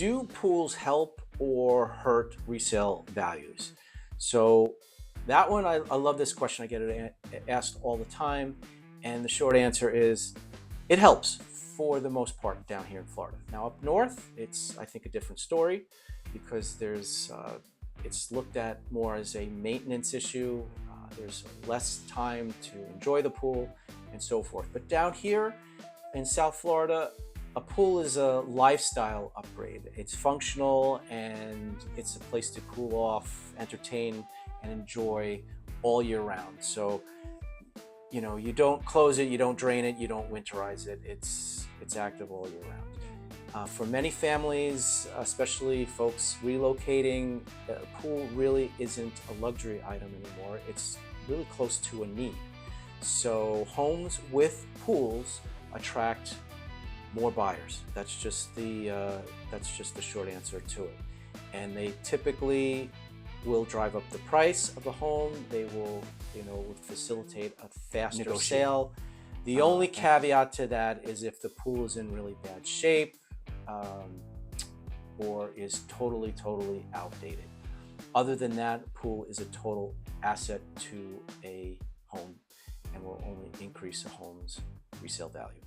Do pools help or hurt resale values? So that one, I love this question. I get it asked all the time. And the short answer is it helps for the most part down here in Florida. Now up north, it's, I think, a different story because it's looked at more as a maintenance issue. There's less time to enjoy the pool and so forth. But down here in South Florida, a pool is a lifestyle upgrade. It's functional and it's a place to cool off, entertain, and enjoy all year round. So, you know, you don't close it, you don't drain it, you don't winterize it. It's active all year round. For many families, especially folks relocating, a pool really isn't a luxury item anymore. It's really close to a need. So homes with pools attract more buyers. That's just the short answer to it. And they typically will drive up the price of the home. They will, facilitate a faster sale. The only caveat to that is if the pool is in really bad shape or is totally outdated. Other than that, pool is a total asset to a home and will only increase a home's resale value.